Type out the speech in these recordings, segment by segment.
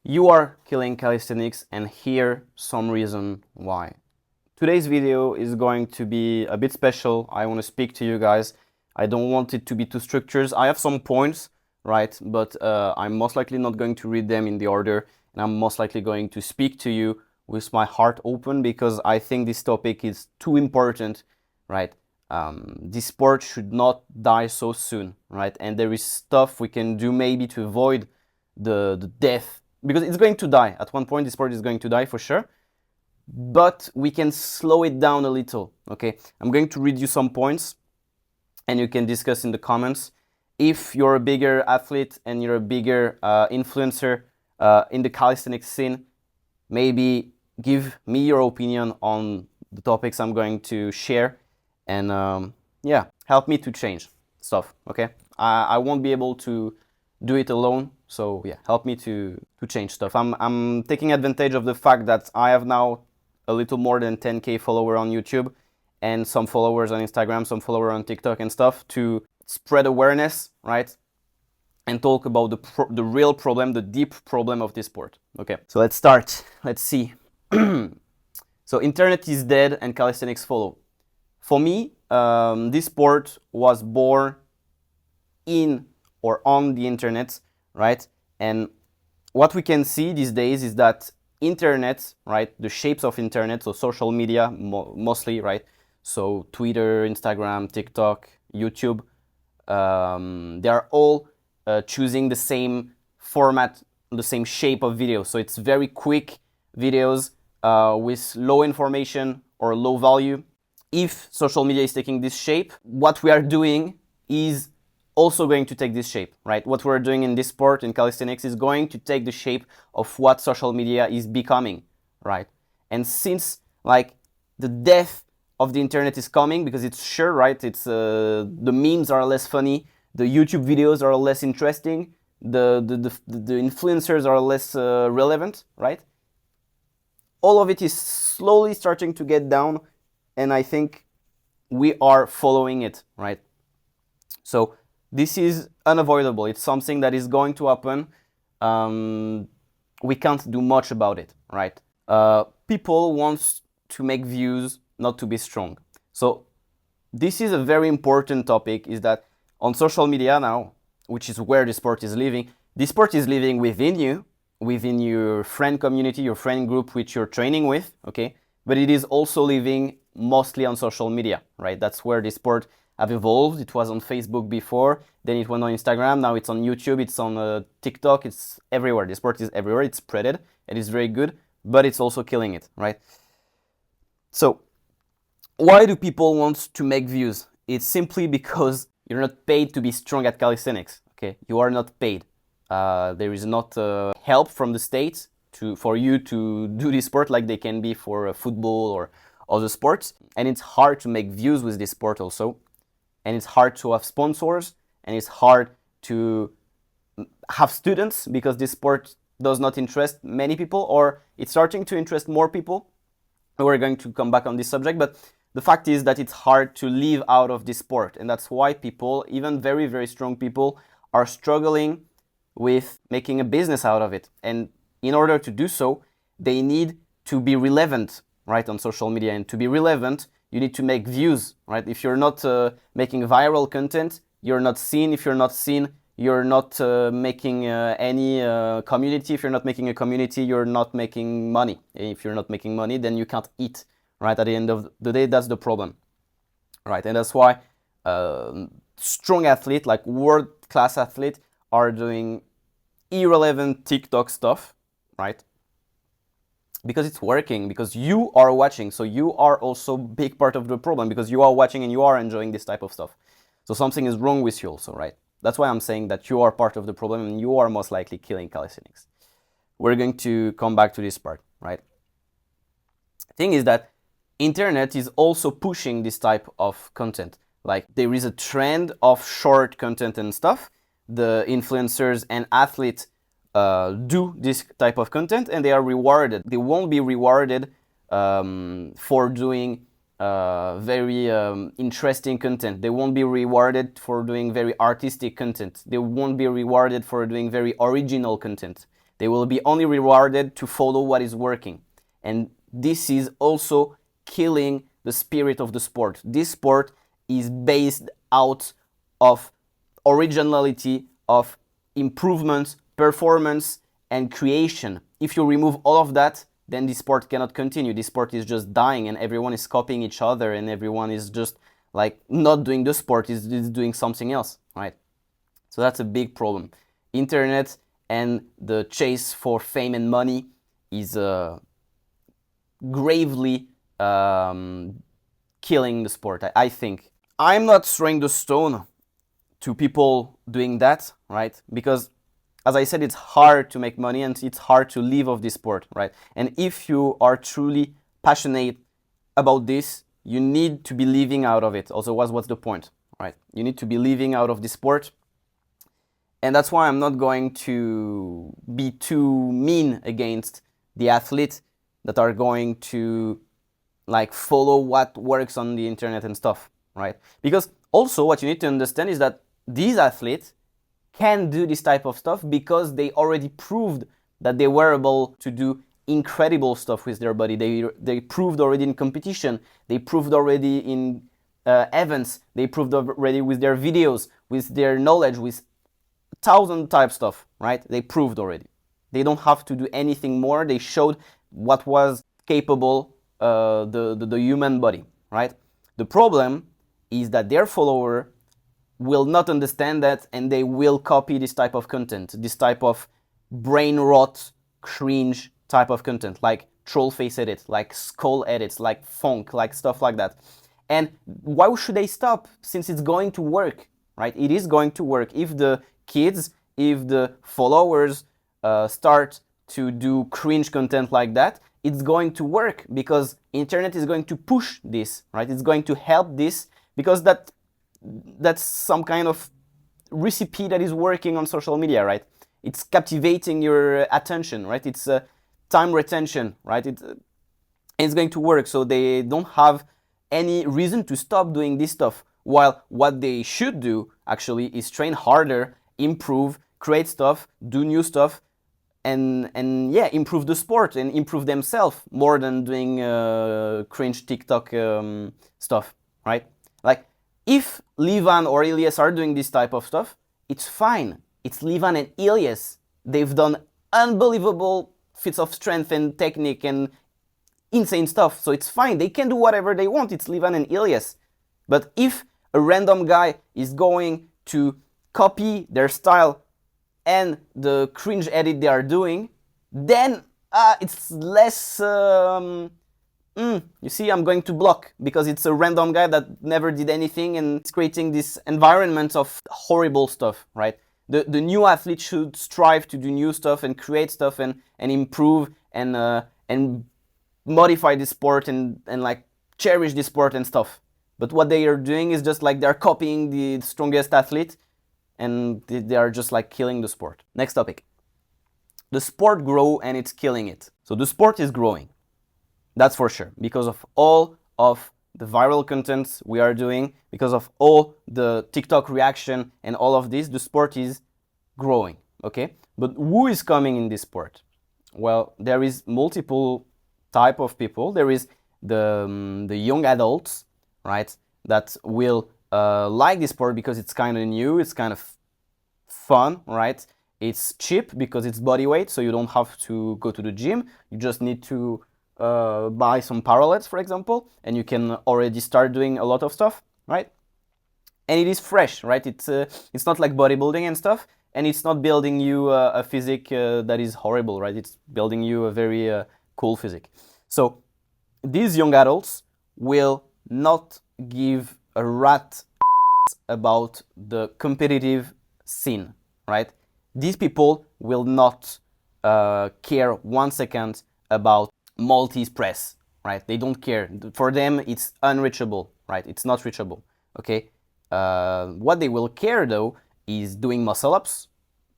You are killing calisthenics, and here some reason why. Today's video is going to be a bit special. I want to speak to you guys. I don't want it to be too structured. I have some points, right? But I'm most likely not going to read them in the order, and I'm most likely going to speak to you with my heart open because I think this topic is too important, right? This sport should not die so soon, right? And there is stuff we can do maybe to avoid the death, because it's going to die. At one point, this sport is going to die for sure, but we can slow it down a little, okay? I'm going to read you some points, and you can discuss in the comments. If you're a bigger athlete and you're a bigger influencer in the calisthenics scene, maybe give me your opinion on the topics I'm going to share, and yeah, help me to change stuff, okay? I won't be able to do it alone, so yeah, help me to change stuff. I'm taking advantage of the fact that I have now a little more than 10k follower on YouTube and some followers on Instagram, some followers on TikTok and stuff, to spread awareness, right? And talk about the real problem, the deep problem of this sport. Okay, so let's start. Let's see. So internet is dead and calisthenics follow. For me, this sport was born in or on the internet, right? And what we can see these days is that internet, right, the shapes of internet, so social media mostly, right? So Twitter, Instagram, TikTok, YouTube, they are all choosing the same format, the same shape of video. So it's very quick videos with low information or low value. If social media is taking this shape, what we are doing is also going to take this shape, right? What we're doing in this sport, in calisthenics, is going to take the shape of what social media is becoming, right? And since like the death of the internet is coming, because it's sure, right? It's the memes are less funny, the YouTube videos are less interesting, the influencers are less relevant, right? All of it is slowly starting to get down, and I think we are following it, right? So this is unavoidable. It's something that is going to happen. We can't do much about it, right? People want to make views, not to be strong. So this is a very important topic, is that on social media now, which is where the sport is living, the sport is living within you, within your friend community, your friend group which you're training with, okay? But it is also living mostly on social media, right? That's where the sport have evolved. It was on Facebook before, then it went on Instagram, now it's on YouTube, it's on TikTok, it's everywhere. The sport is everywhere, it's spreaded, and it's very good, but it's also killing it, right? So why do people want to make views? It's simply because you're not paid to be strong at calisthenics, okay? You are not paid. There is not help from the state for you to do this sport like they can be for football or other sports. And it's hard to make views with this sport also. And it's hard to have sponsors, and it's hard to have students, because this sport does not interest many people, or it's starting to interest more people. We're going to come back on this subject, but the fact is that it's hard to live out of this sport, and that's why people, even very, very strong people, are struggling with making a business out of it. And in order to do so, they need to be relevant, right, on social media. And to be relevant, you need to make views, right? If you're not making viral content, you're not seen. If you're not seen, you're not making any community. If you're not making a community, you're not making money. If you're not making money, then you can't eat, right? At the end of the day, that's the problem, right? And that's why strong athlete, like world-class athlete, are doing irrelevant TikTok stuff, right? Because it's working, because you are watching, so you are also a big part of the problem, because you are watching and you are enjoying this type of stuff. So something is wrong with you also, right? That's why I'm saying that you are part of the problem and you are most likely killing calisthenics. We're going to come back to this part, right? The thing is that internet is also pushing this type of content. Like, there is a trend of short content and stuff. The influencers and athletes do this type of content, and they are rewarded. They won't be rewarded for doing very interesting content. They won't be rewarded for doing very artistic content. They won't be rewarded for doing very original content. They will be only rewarded to follow what is working. And this is also killing the spirit of the sport. This sport is based out of originality, of improvement, performance, and creation. If you remove all of that, then this sport cannot continue. This sport is just dying, and everyone is copying each other, and everyone is just like not doing the sport, is doing something else, right? So that's a big problem. Internet and the chase for fame and money is gravely killing the sport, I think. I'm not throwing the stone to people doing that, right? Because as I said, it's hard to make money and it's hard to live off this sport, right? And if you are truly passionate about this, you need to be living out of it. Otherwise, what's the point, right? You need to be living out of this sport. And that's why I'm not going to be too mean against the athletes that are going to like follow what works on the internet and stuff, right? Because also what you need to understand is that these athletes can do this type of stuff because they already proved that they were able to do incredible stuff with their body. They proved already in competition. They proved already in events. They proved already with their videos, with their knowledge, with 1,000 type stuff, right? They proved already. They don't have to do anything more. They showed what was capable the human body, right? The problem is that their follower will not understand that, and they will copy this type of content, this type of brain rot, cringe type of content, like troll face edits, like skull edits, like funk, like stuff like that. And why should they stop? Since it's going to work, right? It is going to work. If the kids, if the followers start to do cringe content like that, it's going to work because internet is going to push this, right? It's going to help this because that's some kind of recipe that is working on social media, right? It's captivating your attention, right? It's time retention, right? It's going to work, so they don't have any reason to stop doing this stuff. While what they should do actually is train harder, improve, create stuff, do new stuff, and yeah, improve the sport and improve themselves more than doing cringe TikTok stuff, right? Like, if Livan or Elias are doing this type of stuff, it's fine. It's Livan and Elias. They've done unbelievable feats of strength and technique and insane stuff, so it's fine. They can do whatever they want. It's Livan and Elias. But if a random guy is going to copy their style and the cringe edit they are doing, then it's less... you see, I'm going to block because it's a random guy that never did anything and it's creating this environment of horrible stuff, right? The new athlete should strive to do new stuff and create stuff and improve and modify the sport and like cherish the sport and stuff. But what they are doing is just like they're copying the strongest athlete and they are just like killing the sport. Next topic. The sport grow and it's killing it. So the sport is growing. That's for sure. Because of all of the viral contents we are doing, because of all the TikTok reaction and all of this, the sport is growing, okay? But who is coming in this sport? Well, there is multiple type of people. There is the young adults, right, that will like this sport because it's kind of new, it's kind of fun, right? It's cheap because it's body weight, so you don't have to go to the gym. You just need to buy some parallettes, for example, and you can already start doing a lot of stuff, right? And it is fresh, right? It's not like bodybuilding and stuff, and it's not building you a physique that is horrible, right? It's building you a very cool physique. So these young adults will not give a rat about the competitive scene, right? These people will not care 1 second about Maltese press, right? They don't care. For them, it's unreachable, right? It's not reachable, okay? What they will care, though, is doing muscle-ups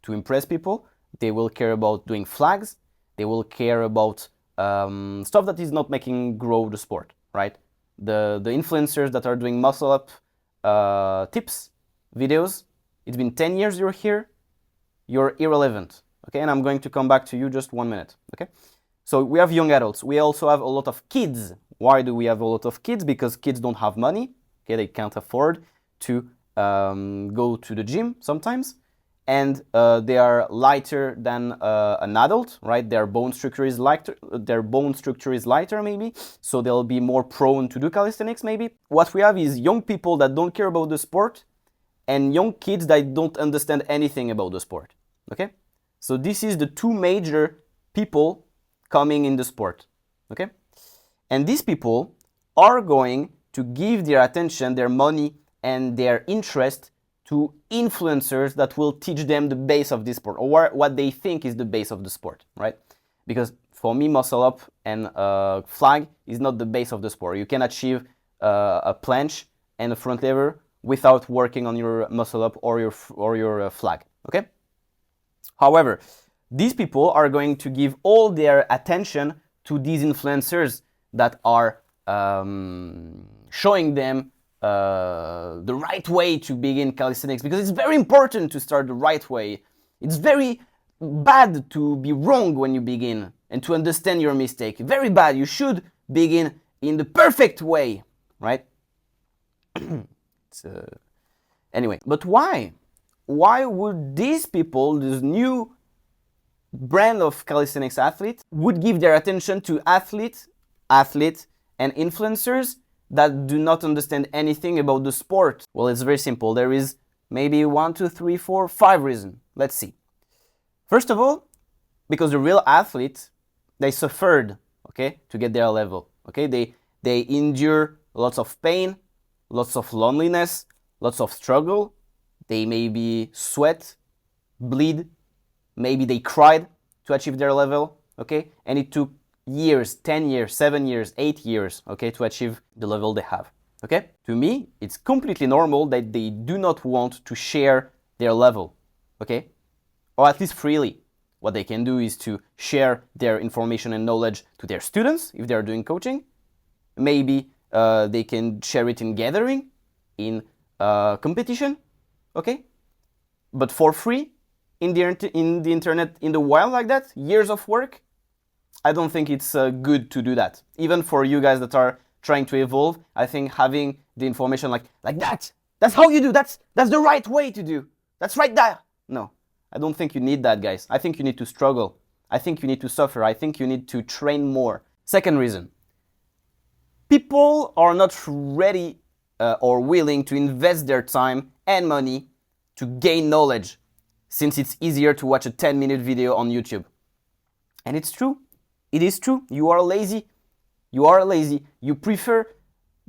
to impress people. They will care about doing flags. They will care about stuff that is not making grow the sport, right? The influencers that are doing muscle-up tips, videos, it's been 10 years you're here, you're irrelevant, Okay, and I'm going to come back to you just 1 minute. Okay, so we have young adults. We also have a lot of kids. Why do we have a lot of kids? Because kids don't have money. Okay, they can't afford to go to the gym sometimes, and they are lighter than an adult, right? Their bone structure is lighter. Maybe, so they'll be more prone to do calisthenics. Maybe what we have is young people that don't care about the sport, and young kids that don't understand anything about the sport. Okay, so this is the two major people coming in the sport. Okay, and these people are going to give their attention, their money, and their interest to influencers that will teach them the base of this sport, or what they think is the base of the sport, right? Because for me, muscle up and flag is not the base of the sport. You can achieve a planche and a front lever without working on your muscle up or your flag. Okay. However, these people are going to give all their attention to these influencers that are showing them the right way to begin calisthenics, because it's very important to start the right way. It's very bad to be wrong when you begin and to understand your mistake. Very bad. You should begin in the perfect way, right? Anyway, but why? Why would these people, this new brand of calisthenics athlete, would give their attention to athlete and influencers that do not understand anything about the sport? Well, it's very simple. There is maybe 1, 2, 3, 4, 5 reasons. Let's see. First of all, because the real athlete, they suffered, okay, to get their level. Okay, they endure lots of pain, lots of loneliness, lots of struggle. They maybe sweat, bleed, maybe they cried to achieve their level, okay? And it took years, 10 years, 7 years, 8 years, okay, to achieve the level they have, okay? To me, it's completely normal that they do not want to share their level, okay? Or at least freely. What they can do is to share their information and knowledge to their students if they are doing coaching. Maybe they can share it in gathering, in competition, okay? But for free, in the internet, in the wild like that, years of work, I don't think it's good to do that. Even for you guys that are trying to evolve, I think having the information like that, that's how you do, that's the right way to do. That's right there. No, I don't think you need that, guys. I think you need to struggle. I think you need to suffer. I think you need to train more. Second reason, people are not ready or willing to invest their time and money to gain knowledge, since it's easier to watch a 10-minute video on YouTube. And it's true. It is true. You are lazy. You are lazy. You prefer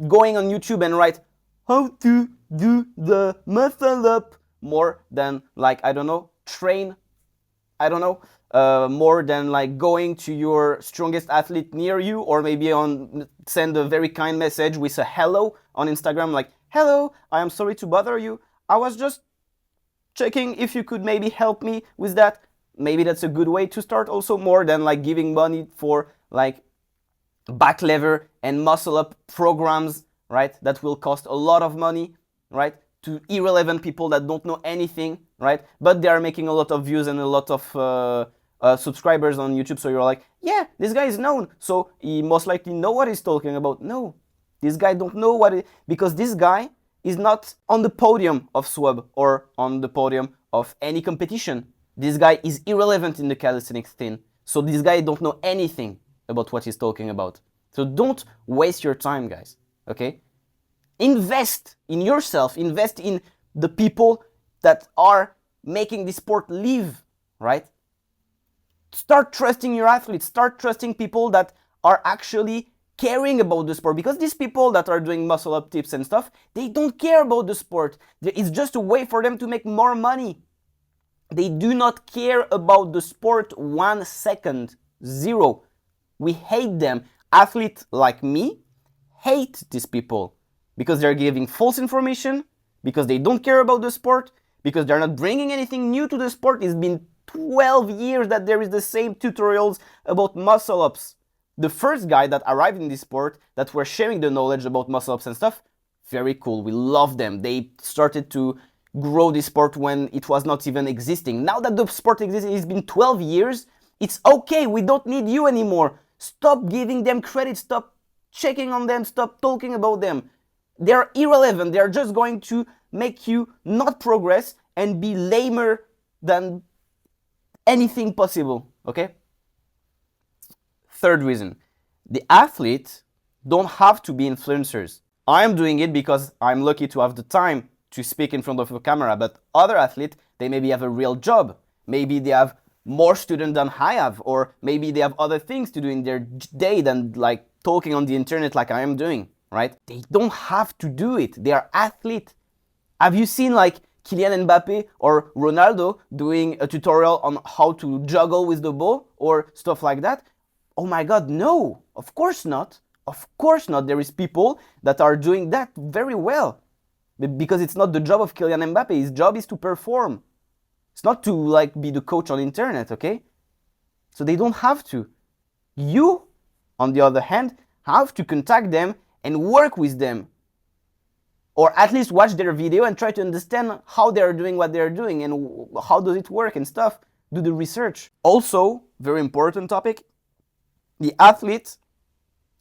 going on YouTube and write how to do the muscle up more than, like, I don't know, train, I don't know, more than like going to your strongest athlete near you, or maybe send a very kind message with a hello on Instagram, like, hello, I am sorry to bother you. I was just checking if you could maybe help me with that. Maybe that's a good way to start also, more than like giving money for like back lever and muscle up programs, right? That will cost a lot of money, right? To irrelevant people that don't know anything, right? But they are making a lot of views and a lot of subscribers on YouTube. So you're like, yeah, this guy is known, so he most likely know what he's talking about. No, this guy don't know because this guy is not on the podium of SWAB or on the podium of any competition. This guy is irrelevant in the calisthenics scene. So this guy don't know anything about what he's talking about. So don't waste your time, guys, okay? Invest in yourself, invest in the people that are making this sport live, right? Start trusting your athletes, start trusting people that are actually caring about the sport, because these people that are doing muscle up tips and stuff, they don't care about the sport. It's just a way for them to make more money. They do not care about the sport 1 second, zero. We hate them. Athletes like me hate these people because they're giving false information, because they don't care about the sport, because they're not bringing anything new to the sport. It's been 12 years that there is the same tutorials about muscle ups. The first guy that arrived in this sport that were sharing the knowledge about muscle ups and stuff, very cool. We love them. They started to grow this sport when it was not even existing. Now that the sport exists, it's been 12 years, it's okay, we don't need you anymore. Stop giving them credit, stop checking on them, stop talking about them. They're irrelevant, they're just going to make you not progress and be lamer than anything possible, okay? Third reason, the athletes don't have to be influencers. I'm doing it because I'm lucky to have the time to speak in front of a camera, but other athletes, they maybe have a real job. Maybe they have more students than I have, or maybe they have other things to do in their day than like talking on the internet like I am doing, right? They don't have to do it. They are athletes. Have you seen like Kylian Mbappe or Ronaldo doing a tutorial on how to juggle with the ball or stuff like that? Oh my God, no, of course not. Of course not. There is people that are doing that very well, because it's not the job of Kylian Mbappe. His job is to perform. It's not to like be the coach on internet, okay? So they don't have to. You, on the other hand, have to contact them and work with them. Or at least watch their video and try to understand how they're doing what they're doing and how does it work and stuff. Do the research. Also, very important topic, the athletes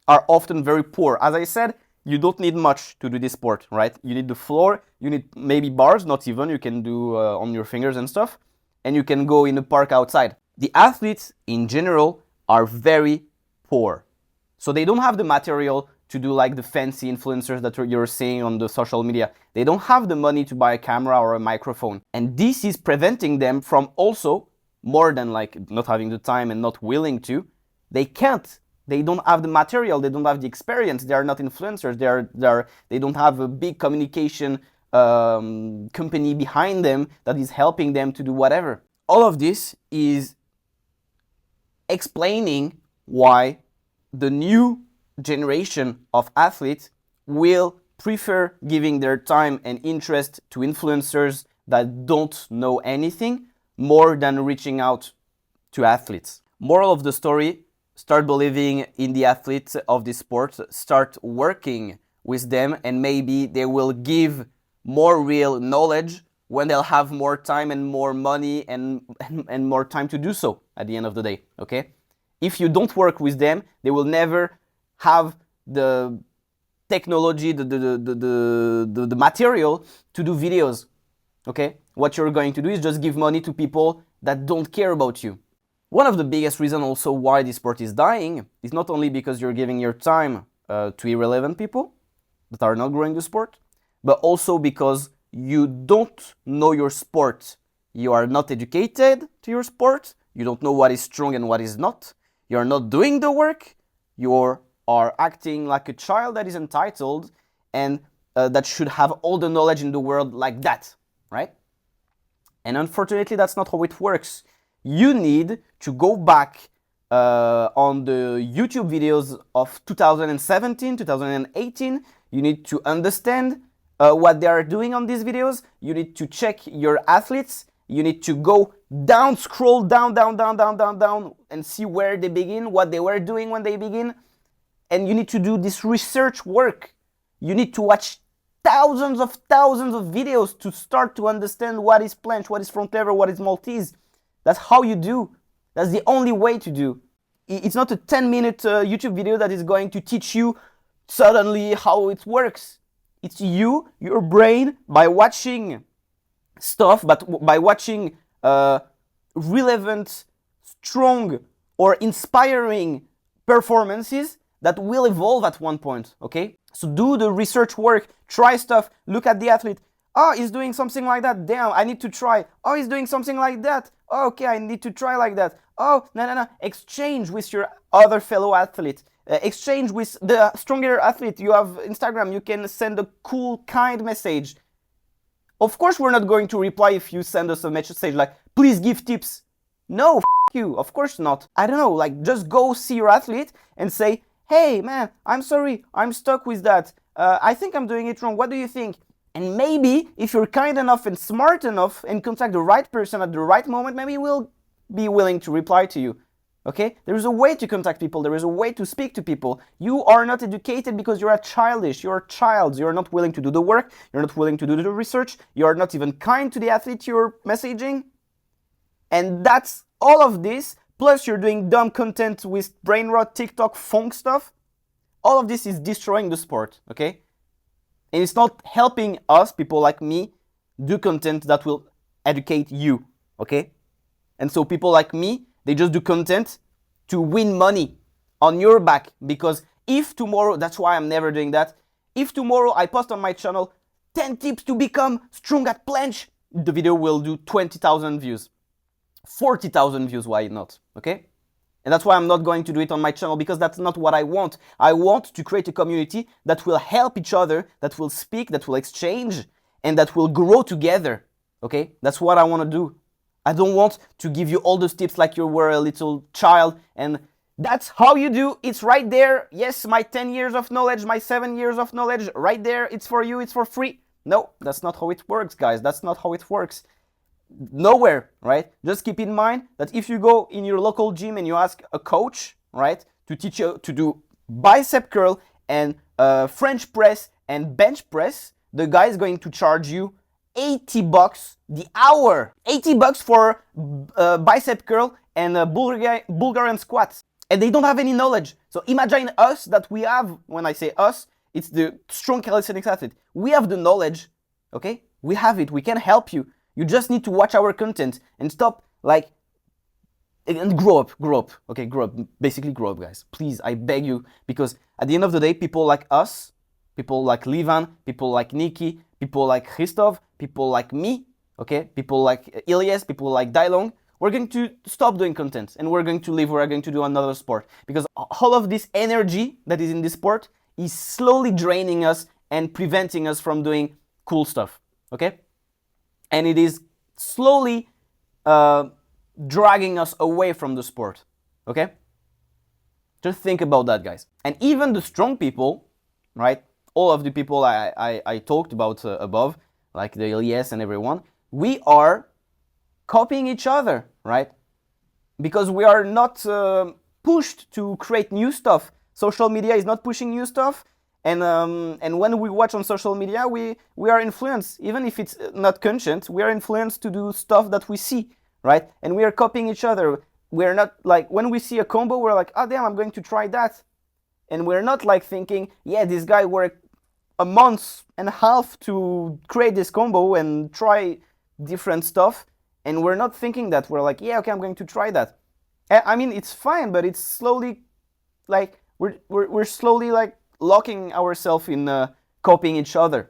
are often very poor. As I said, you don't need much to do this sport, right? You need the floor, you need maybe bars, not even, you can do on your fingers and stuff, and you can go in a park outside. The athletes in general are very poor. So they don't have the material to do like the fancy influencers that you're seeing on the social media. They don't have the money to buy a camera or a microphone. And this is preventing them from also, more than like not having the time and not willing to, they can't. They don't have the material, they don't have the experience, they are not influencers, they don't have a big communication company behind them that is helping them to do whatever. All of this is explaining why the new generation of athletes will prefer giving their time and interest to influencers that don't know anything more than reaching out to athletes. Moral of the story, start believing in the athletes of this sport, start working with them, and maybe they will give more real knowledge when they'll have more time and more money and more time to do so at the end of the day, okay? If you don't work with them, they will never have the technology, the material to do videos, okay? What you're going to do is just give money to people that don't care about you. One of the biggest reasons also why this sport is dying is not only because you're giving your time to irrelevant people that are not growing the sport, but also because you don't know your sport. You are not educated to your sport. You don't know what is strong and what is not. You're not doing the work. You are acting like a child that is entitled and that should have all the knowledge in the world like that, right? And unfortunately, that's not how it works. You need to go back on the YouTube videos of 2017, 2018. You need to understand what they are doing on these videos. You need to check your athletes. You need to go down, scroll down, and see where they begin, what they were doing when they begin. And you need to do this research work. You need to watch thousands of videos to start to understand what is planche, what is front lever, what is Maltese. That's how you do. That's the only way to do. It's not a 10-minute YouTube video that is going to teach you suddenly how it works. It's you, your brain, by watching stuff, but by watching relevant, strong, or inspiring performances that will evolve at one point, okay? So do the research work, try stuff, look at the athlete. Oh, he's doing something like that. Damn, I need to try. Oh, he's doing something like that. Oh, okay, I need to try like that. Oh, no. Exchange with your other fellow athlete. Exchange with the stronger athlete. You have Instagram. You can send a cool, kind message. Of course, we're not going to reply if you send us a message like, please give tips. No, you. Of course not. I don't know, like just go see your athlete and say, hey, man, I'm sorry. I'm stuck with that. I think I'm doing it wrong. What do you think? And maybe if you're kind enough and smart enough and contact the right person at the right moment, maybe he will be willing to reply to you. Okay, there is a way to contact people. There is a way to speak to people. You are not educated because you're childish. You're a child. You're not willing to do the work. You're not willing to do the research. You're not even kind to the athlete you're messaging. And that's all of this. Plus, you're doing dumb content with brain rot, TikTok, funk stuff. All of this is destroying the sport. Okay, and it's not helping us, people like me, do content that will educate you. Okay, and so people like me, they just do content to win money on your back. Because if tomorrow, that's why I'm never doing that. If tomorrow I post on my channel 10 tips to become strong at planche, the video will do 20,000 views, 40,000 views, why not? Okay? And that's why I'm not going to do it on my channel, because that's not what I want. I want to create a community that will help each other, that will speak, that will exchange, and that will grow together. Okay? That's what I want to do. I don't want to give you all those tips like you were a little child, and that's how you do. It's right there. Yes, my 10 years of knowledge, my 7 years of knowledge, right there. It's for you, it's for free. No, that's not how it works, guys. That's not how it works. Nowhere, right? Just keep in mind that if you go in your local gym and you ask a coach, right, to teach you to do bicep curl and French press and bench press, the guy is going to charge you $80 the hour. $80 for bicep curl and Bulgarian squats. And they don't have any knowledge. So imagine us that we have, when I say us, it's the strong calisthenics athlete. We have the knowledge, okay? We have it, we can help you. You just need to watch our content and stop and grow up, okay? Grow up, basically grow up, guys. Please, I beg you, because at the end of the day, people like us, people like Livan, people like Nikki, people like Christophe, people like me, okay? People like Ilyes, people like Dailong, we're going to stop doing content and we're going to leave, we're going to do another sport. Because all of this energy that is in this sport is slowly draining us and preventing us from doing cool stuff, okay? And it is slowly dragging us away from the sport, okay? Just think about that, guys. And even the strong people, right? All of the people I talked about above, like the Ilyes and everyone, we are copying each other, right? Because we are not pushed to create new stuff. Social media is not pushing new stuff. And when we watch on social media, we are influenced, even if it's not conscious, we are influenced to do stuff that we see, right? And we are copying each other. We're not like, when we see a combo, we're like, oh damn, I'm going to try that. And we're not like thinking, yeah, this guy worked a month and a half to create this combo and try different stuff. And we're not thinking that. We're like, yeah, okay, I'm going to try that. I mean, it's fine, but it's slowly like, we're slowly like locking ourselves in copying each other.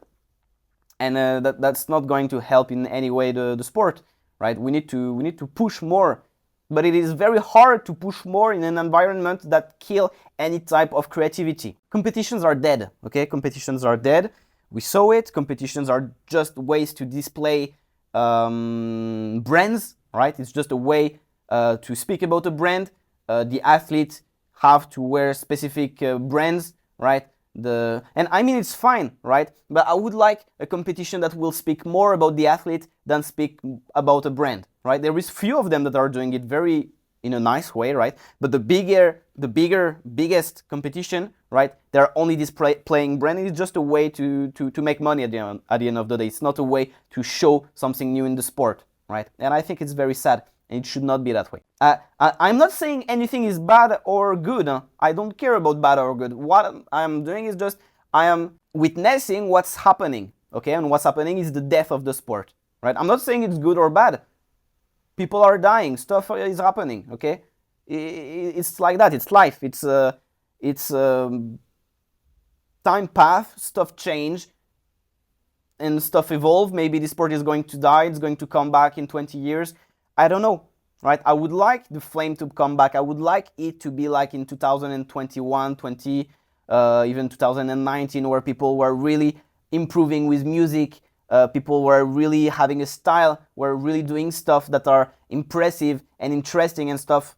And that's not going to help in any way the sport, right? We need to push more. But it is very hard to push more in an environment that kills any type of creativity. Competitions are dead, okay? Competitions are dead. We saw it. Competitions are just ways to display brands, right? It's just a way to speak about a brand. The athletes have to wear specific brands, right? And I mean, it's fine, right? But I would like a competition that will speak more about the athlete than speak about a brand, right? There is few of them that are doing it very in a nice way, right? But the biggest competition, right? They're only displaying brand. It's just a way to make money at the end of the day. It's not a way to show something new in the sport, right? And I think it's very sad. And it should not be that way. I'm not saying anything is bad or good. Huh? I don't care about bad or good. What I'm doing is just I am witnessing what's happening. Okay, and what's happening is the death of the sport. Right? I'm not saying it's good or bad. People are dying. Stuff is happening. Okay, it's like that. It's life. It's time path. Stuff change. And stuff evolve. Maybe the sport is going to die. It's going to come back in 20 years. I don't know, right? I would like the flame to come back. I would like it to be like in 2021, 20, even 2019, where people were really improving with music. People were really having a style, were really doing stuff that are impressive and interesting and stuff.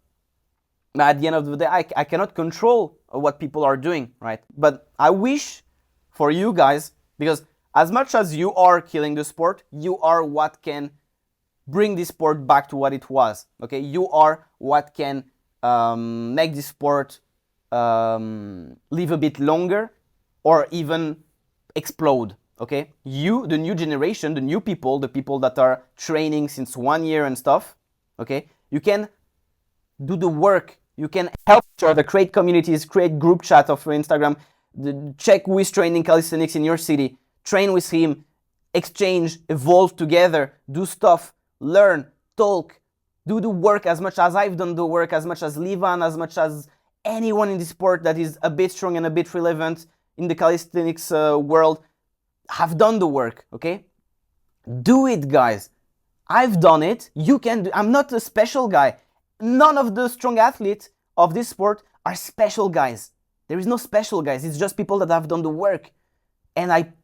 But at the end of the day, I cannot control what people are doing, right? But I wish for you guys, because as much as you are killing the sport, you are what can bring this sport back to what it was, okay? You are what can make this sport live a bit longer or even explode. Okay, you, the new generation, the new people, the people that are training since 1 year and stuff, okay, you can do the work. You can help each other, create communities, create group chat of Instagram, check who is training calisthenics in your city, train with him, exchange, evolve together, do stuff, learn, talk, do the work as much as I've done the work, as much as Livan, as much as anyone in the sport that is a bit strong and a bit relevant in the calisthenics world have done the work, okay? Do it, guys. I've done it. You can do. I'm not a special guy. None of the strong athletes of this sport are special guys. There is no special guys. It's just people that have done the work. And I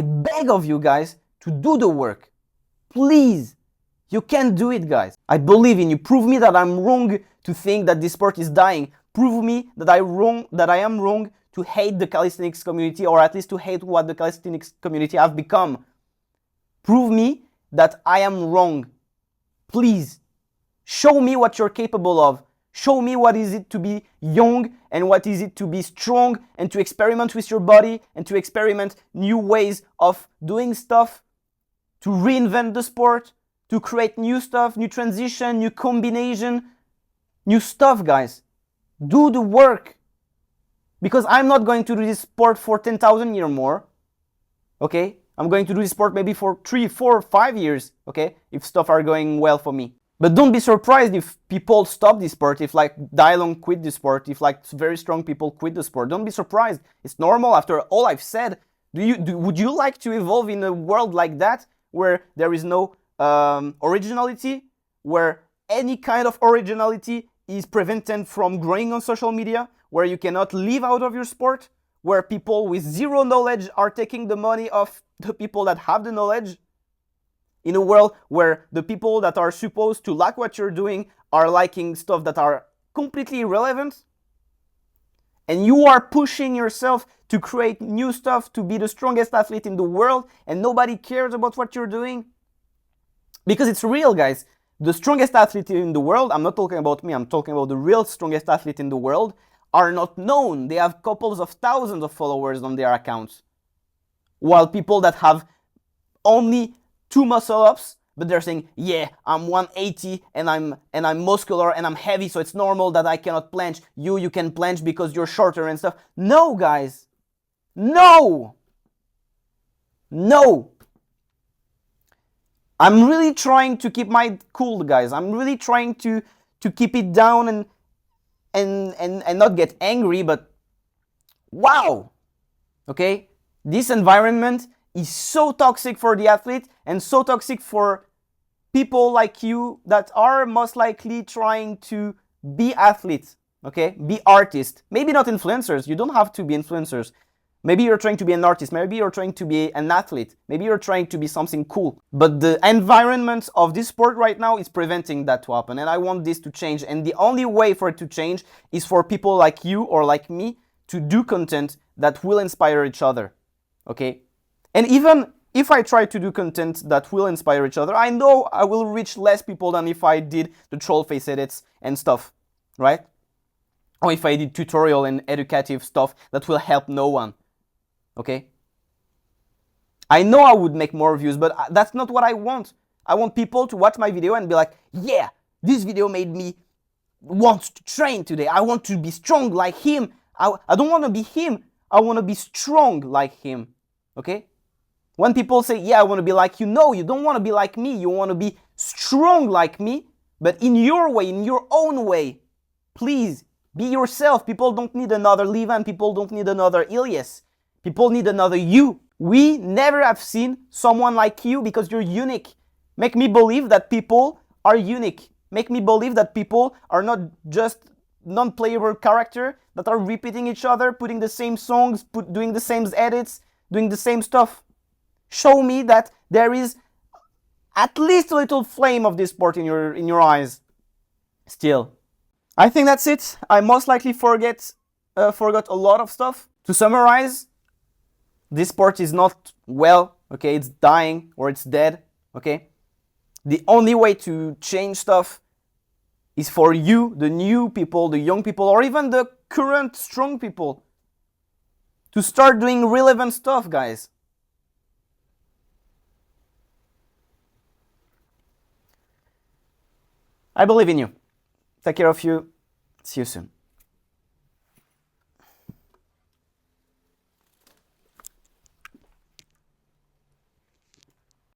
beg of you guys to do the work. Please. You can do it, guys. I believe in you. Prove me that I'm wrong to think that this sport is dying. Prove me that I am wrong to hate the calisthenics community, or at least to hate what the calisthenics community have become. Prove me that I am wrong. Please. Show me what you're capable of. Show me what is it to be young and what is it to be strong and to experiment with your body and to experiment new ways of doing stuff, to reinvent the sport, to create new stuff, new transition, new combination, new stuff, guys. Do the work. Because I'm not going to do this sport for 10,000 years more. Okay? I'm going to do this sport maybe for 3, 4, 5 years. Okay? If stuff are going well for me. But don't be surprised if people stop this sport, if like Dylon quit the sport, if like very strong people quit the sport. Don't be surprised. It's normal after all I've said. Would you like to evolve in a world like that where there is no originality, where any kind of originality is prevented from growing on social media, where you cannot live out of your sport, where people with zero knowledge are taking the money of the people that have the knowledge? In a world where the people that are supposed to like what you're doing are liking stuff that are completely irrelevant, and you are pushing yourself to create new stuff, to be the strongest athlete in the world, and nobody cares about what you're doing? Because it's real, guys. The strongest athlete in the world, I'm not talking about me, I'm talking about the real strongest athlete in the world, are not known. They have couples of thousands of followers on their accounts. While people that have only 2 muscle-ups, but they're saying, yeah, I'm 180 and I'm muscular and I'm heavy, so it's normal that I cannot planche. You can planche because you're shorter and stuff. No, guys. No. No. I'm really trying to keep my cool, guys. I'm really trying to keep it down and not get angry, but wow. Okay? This environment is so toxic for the athlete and so toxic for people like you that are most likely trying to be athletes, okay? Be artists. Maybe not influencers. You don't have to be influencers. Maybe you're trying to be an artist. Maybe you're trying to be an athlete. Maybe you're trying to be something cool. But the environment of this sport right now is preventing that to happen. And I want this to change. And the only way for it to change is for people like you or like me to do content that will inspire each other, okay? And even if I try to do content that will inspire each other, I know I will reach less people than if I did the troll face edits and stuff, right? Or if I did tutorial and educative stuff that will help no one, okay? I know I would make more views, but that's not what I want. I want people to watch my video and be like, yeah, this video made me want to train today. I want to be strong like him. I don't want to be him. I want to be strong like him, okay? When people say, yeah, I want to be like you, no, you don't want to be like me. You want to be strong like me, but in your way, in your own way. Please, be yourself. People don't need another Livan. People don't need another Ilyas. People need another you. We never have seen someone like you because you're unique. Make me believe that people are unique. Make me believe that people are not just non-playable characters that are repeating each other, putting the same songs, doing the same edits, doing the same stuff. Show me that there is at least a little flame of this sport in your eyes. Still, I think that's it. I most likely forgot a lot of stuff. To summarize, this sport is not well. Okay, it's dying or it's dead. Okay, the only way to change stuff is for you, the new people, the young people, or even the current strong people, to start doing relevant stuff, guys. I believe in you. Take care of you. See you soon.